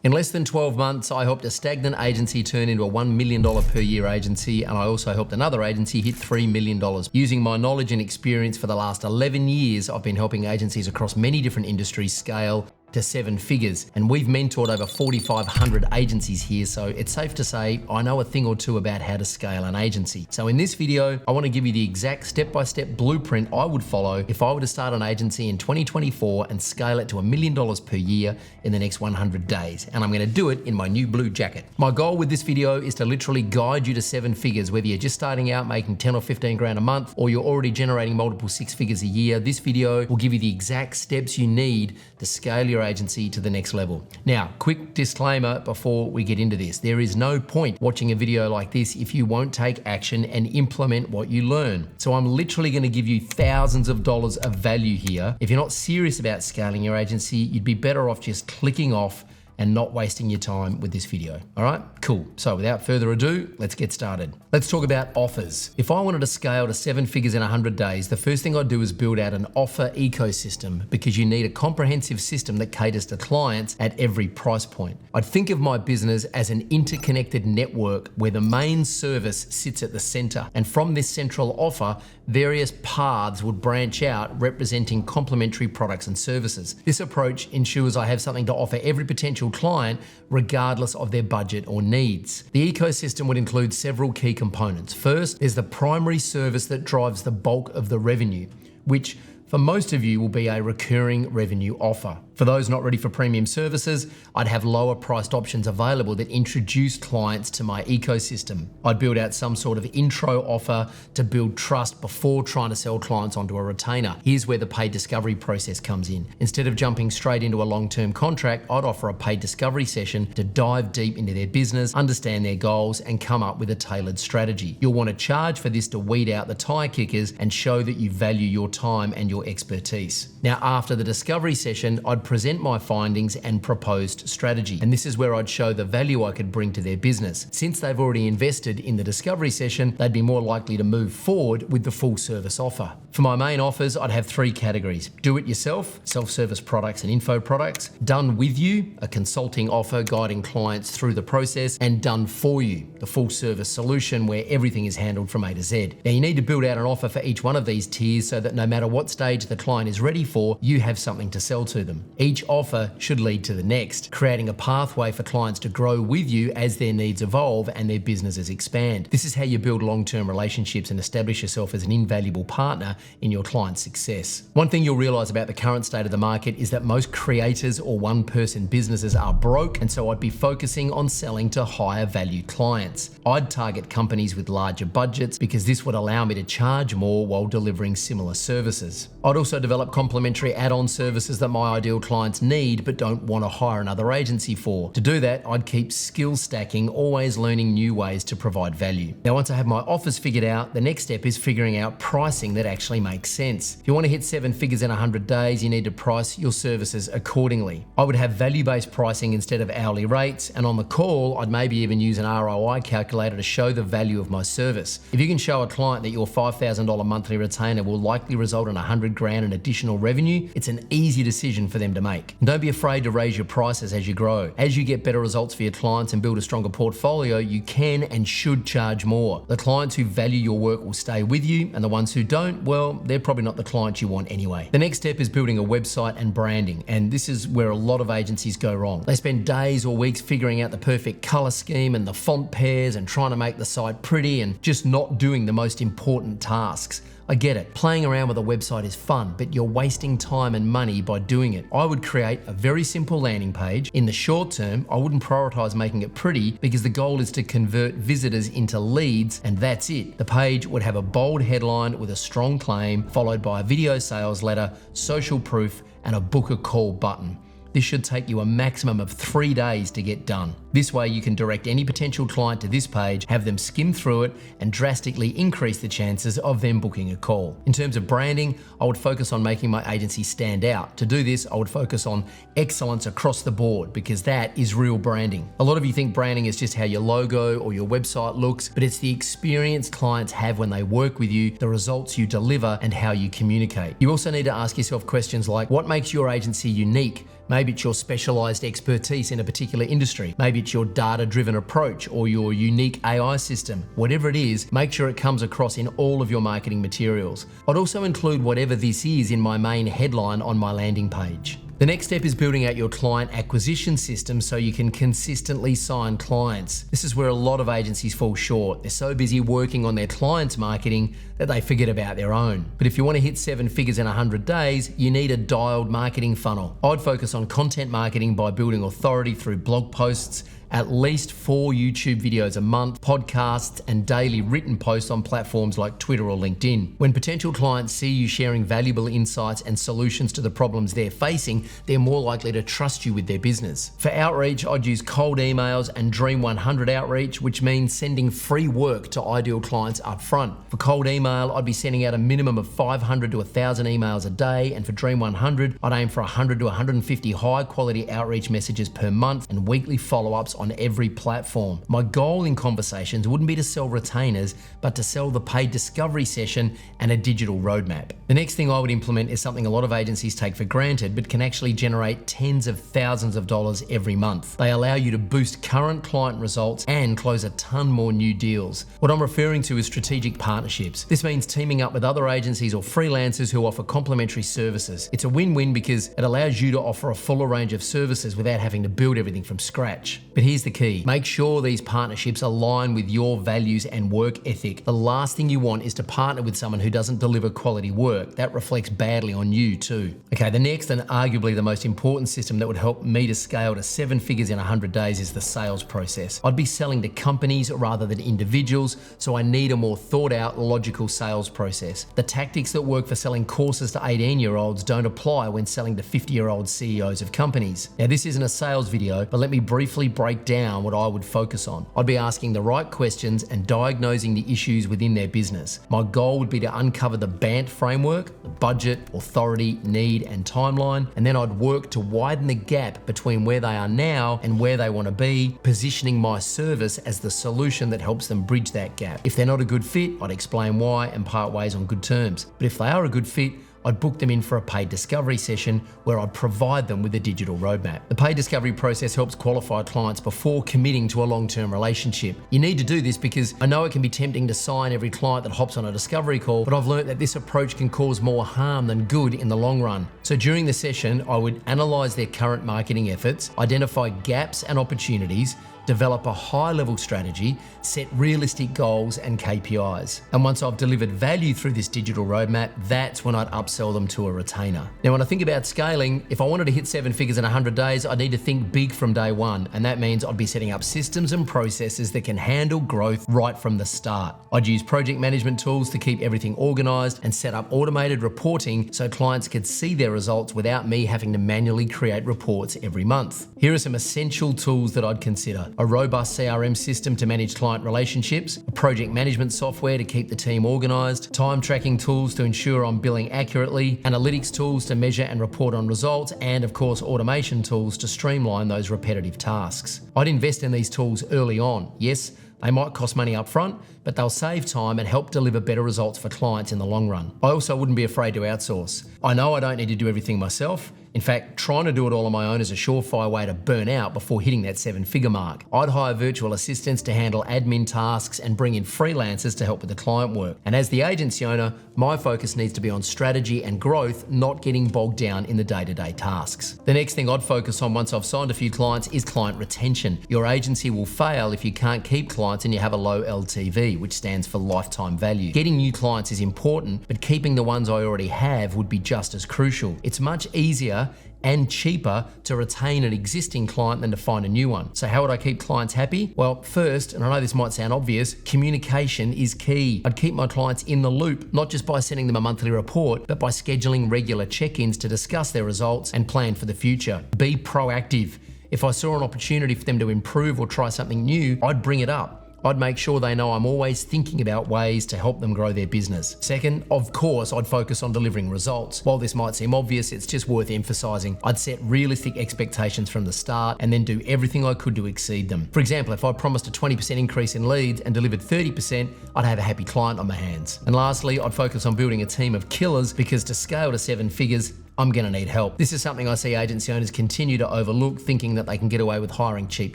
In less than 12 months, I helped a stagnant agency turn into a $1 million per year agency, and I also helped another agency hit $3 million. Using my knowledge and experience for the last 11 years, I've been helping agencies across many different industries scale to 7 figures, and we've mentored over 4,500 agencies here, so it's safe to say I know a thing or two about how to scale an agency. So in this video, I want to give you the exact step-by-step blueprint I would follow if I were to start an agency in 2024 and scale it to $1 million per year in the next 100 days, and I'm going to do it in my new blue jacket. My goal with this video is to literally guide you to 7 figures, whether you're just starting out making 10 or 15 grand a month, or you're already generating multiple 6 figures a year. This video will give you the exact steps you need to scale your agency to the next level. Now, quick disclaimer before we get into this. There is no point watching a video like this if you won't take action and implement what you learn. So I'm literally going to give you thousands of dollars of value here. If you're not serious about scaling your agency, you'd be better off just clicking off and not wasting your time with this video. All right, cool. So without further ado, let's get started. Let's talk about offers. If I wanted to scale to 7 figures in 100 days, the first thing I'd do is build out an offer ecosystem, because you need a comprehensive system that caters to clients at every price point. I'd think of my business as an interconnected network where the main service sits at the center. And from this central offer, various paths would branch out representing complementary products and services. This approach ensures I have something to offer every potential client regardless of their budget or needs. The ecosystem would include several key components. First, there's the primary service that drives the bulk of the revenue, which for most of you will be a recurring revenue offer. For those not ready for premium services, I'd have lower priced options available that introduce clients to my ecosystem. I'd build out some sort of intro offer to build trust before trying to sell clients onto a retainer. Here's where the paid discovery process comes in. Instead of jumping straight into a long-term contract, I'd offer a paid discovery session to dive deep into their business, understand their goals, and come up with a tailored strategy. You'll want to charge for this to weed out the tire kickers and show that you value your time and your expertise. Now, after the discovery session, I'd present my findings and proposed strategy. And this is where I'd show the value I could bring to their business. Since they've already invested in the discovery session, they'd be more likely to move forward with the full service offer. For my main offers, I'd have 3 categories: do it yourself, self-service products and info products; done with you, a consulting offer guiding clients through the process; and done for you, the full service solution where everything is handled from A to Z. Now, you need to build out an offer for each one of these tiers so that no matter what stage the client is ready for, you have something to sell to them. Each offer should lead to the next, creating a pathway for clients to grow with you as their needs evolve and their businesses expand. This is how you build long-term relationships and establish yourself as an invaluable partner in your client's success. One thing you'll realize about the current state of the market is that most creators or one-person businesses are broke, and so I'd be focusing on selling to higher value clients. I'd target companies with larger budgets because this would allow me to charge more while delivering similar services. I'd also develop complementary add-on services that my ideal clients need but don't want to hire another agency for. To do that, I'd keep skill stacking, always learning new ways to provide value. Now, once I have my offers figured out, the next step is figuring out pricing that actually makes sense. If you want to hit 7 figures in 100 days, you need to price your services accordingly. I would have value-based pricing instead of hourly rates, and on the call, I'd maybe even use an ROI calculator to show the value of my service. If you can show a client that your $5,000 monthly retainer will likely result in 100 grand in additional revenue, it's an easy decision for them to make. And don't be afraid to raise your prices as you grow. As you get better results for your clients and build a stronger portfolio, you can and should charge more. The clients who value your work will stay with you, and the ones who don't, well, they're probably not the clients you want anyway. The next step is building a website and branding, and this is where a lot of agencies go wrong. They spend days or weeks figuring out the perfect color scheme and the font pairs and trying to make the site pretty and just not doing the most important tasks. I get it. Playing around with a website is fun, but you're wasting time and money by doing it. I would create a very simple landing page. In the short term, I wouldn't prioritize making it pretty because the goal is to convert visitors into leads, and that's it. The page would have a bold headline with a strong claim, followed by a video sales letter, social proof, and a book a call button. This should take you a maximum of 3 days to get done. This way you can direct any potential client to this page, have them skim through it, and drastically increase the chances of them booking a call. In terms of branding, I would focus on making my agency stand out. To do this, I would focus on excellence across the board because that is real branding. A lot of you think branding is just how your logo or your website looks, but it's the experience clients have when they work with you, the results you deliver, and how you communicate. You also need to ask yourself questions like, what makes your agency unique? Maybe it's your specialized expertise in a particular industry. Maybe it's your data-driven approach or your unique AI system. Whatever it is, make sure it comes across in all of your marketing materials. I'd also include whatever this is in my main headline on my landing page. The next step is building out your client acquisition system so you can consistently sign clients. This is where a lot of agencies fall short. They're so busy working on their clients' marketing that they forget about their own. But if you want to hit 7 figures in 100 days, you need a dialed marketing funnel. I'd focus on content marketing by building authority through blog posts, at least 4 YouTube videos a month, podcasts, and daily written posts on platforms like Twitter or LinkedIn. When potential clients see you sharing valuable insights and solutions to the problems they're facing, they're more likely to trust you with their business. For outreach, I'd use cold emails and Dream 100 outreach, which means sending free work to ideal clients up front. For cold email, I'd be sending out a minimum of 500 to 1,000 emails a day, and for Dream 100, I'd aim for 100 to 150 high-quality outreach messages per month and weekly follow-ups on every platform. My goal in conversations wouldn't be to sell retainers, but to sell the paid discovery session and a digital roadmap. The next thing I would implement is something a lot of agencies take for granted, but can actually generate tens of thousands of dollars every month. They allow you to boost current client results and close a ton more new deals. What I'm referring to is strategic partnerships. This means teaming up with other agencies or freelancers who offer complementary services. It's a win-win because it allows you to offer a fuller range of services without having to build everything from scratch. But here's the key. Make sure these partnerships align with your values and work ethic. The last thing you want is to partner with someone who doesn't deliver quality work. That reflects badly on you too. Okay, the next and arguably the most important system that would help me to scale to 7 figures in 100 days is the sales process. I'd be selling to companies rather than individuals, so I need a more thought out, logical sales process. The tactics that work for selling courses to 18-year-olds don't apply when selling to 50-year-old CEOs of companies. Now, this isn't a sales video, but let me briefly break down what I would focus on. I'd be asking the right questions and diagnosing the issues within their business. My goal would be to uncover the BANT framework, the budget, authority, need, and timeline, and then I'd work to widen the gap between where they are now and where they want to be, positioning my service as the solution that helps them bridge that gap. If they're not a good fit, I'd explain why and part ways on good terms. But if they are a good fit, I'd book them in for a paid discovery session where I'd provide them with a digital roadmap. The paid discovery process helps qualify clients before committing to a long-term relationship. You need to do this because I know it can be tempting to sign every client that hops on a discovery call, but I've learned that this approach can cause more harm than good in the long run. So during the session, I would analyze their current marketing efforts, identify gaps and opportunities, develop a high-level strategy, set realistic goals and KPIs. And once I've delivered value through this digital roadmap, that's when I'd upsell them to a retainer. Now, when I think about scaling, if I wanted to hit 7 figures in 100 days, I'd need to think big from day one. And that means I'd be setting up systems and processes that can handle growth right from the start. I'd use project management tools to keep everything organized and set up automated reporting so clients could see their results without me having to manually create reports every month. Here are some essential tools that I'd consider. A robust CRM system to manage client relationships, a project management software to keep the team organized, time tracking tools to ensure I'm billing accurately, analytics tools to measure and report on results, and of course automation tools to streamline those repetitive tasks. I'd invest in these tools early on. Yes, they might cost money up front, but they'll save time and help deliver better results for clients in the long run. I also wouldn't be afraid to outsource. I know I don't need to do everything myself. In fact, trying to do it all on my own is a surefire way to burn out before hitting that 7-figure mark. I'd hire virtual assistants to handle admin tasks and bring in freelancers to help with the client work. And as the agency owner, my focus needs to be on strategy and growth, not getting bogged down in the day-to-day tasks. The next thing I'd focus on once I've signed a few clients is client retention. Your agency will fail if you can't keep clients and you have a low LTV, which stands for lifetime value. Getting new clients is important, but keeping the ones I already have would be just as crucial. It's much easier and cheaper to retain an existing client than to find a new one. So how would I keep clients happy? Well, first, and I know this might sound obvious, communication is key. I'd keep my clients in the loop, not just by sending them a monthly report, but by scheduling regular check-ins to discuss their results and plan for the future. Be proactive. If I saw an opportunity for them to improve or try something new, I'd bring it up. I'd make sure they know I'm always thinking about ways to help them grow their business. Second, of course, I'd focus on delivering results. While this might seem obvious, it's just worth emphasizing. I'd set realistic expectations from the start and then do everything I could to exceed them. For example, if I promised a 20% increase in leads and delivered 30%, I'd have a happy client on my hands. And lastly, I'd focus on building a team of killers because to scale to 7 figures, I'm gonna need help. This is something I see agency owners continue to overlook, thinking that they can get away with hiring cheap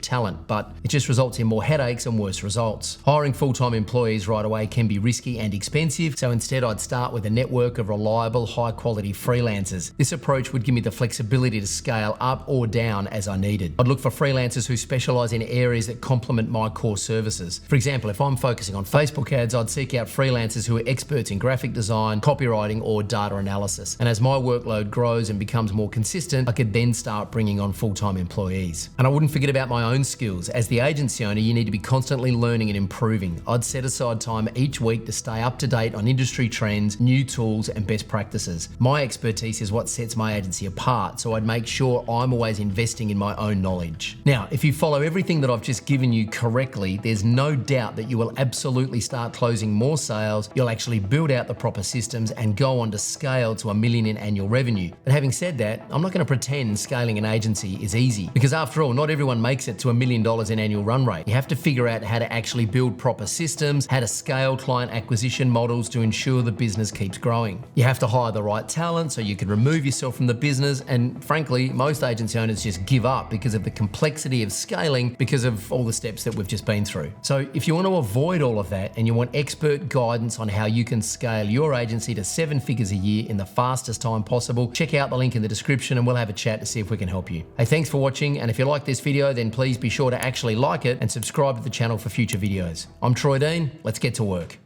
talent, but it just results in more headaches and worse results. Hiring full-time employees right away can be risky and expensive, so instead I'd start with a network of reliable, high-quality freelancers. This approach would give me the flexibility to scale up or down as I needed. I'd look for freelancers who specialize in areas that complement my core services. For example, if I'm focusing on Facebook ads, I'd seek out freelancers who are experts in graphic design, copywriting, or data analysis. And as my workload grows and becomes more consistent, I could then start bringing on full-time employees. And I wouldn't forget about my own skills. As the agency owner, you need to be constantly learning and improving. I'd set aside time each week to stay up to date on industry trends, new tools, and best practices. My expertise is what sets my agency apart, so I'd make sure I'm always investing in my own knowledge. Now, if you follow everything that I've just given you correctly, there's no doubt that you will absolutely start closing more sales, you'll actually build out the proper systems and go on to scale to $1 million in annual revenue. But having said that, I'm not going to pretend scaling an agency is easy, because after all, not everyone makes it to $1 million in annual run rate. You have to figure out how to actually build proper systems, how to scale client acquisition models to ensure the business keeps growing. You have to hire the right talent so you can remove yourself from the business, and frankly, most agency owners just give up because of the complexity of scaling, because of all the steps that we've just been through. So if you want to avoid all of that and you want expert guidance on how you can scale your agency to 7 figures a year in the fastest time possible, check out the link in the description and we'll have a chat to see if we can help you. Hey, thanks for watching, and if you like this video, then please be sure to actually like it and subscribe to the channel for future videos. I'm Troy Dean, let's get to work.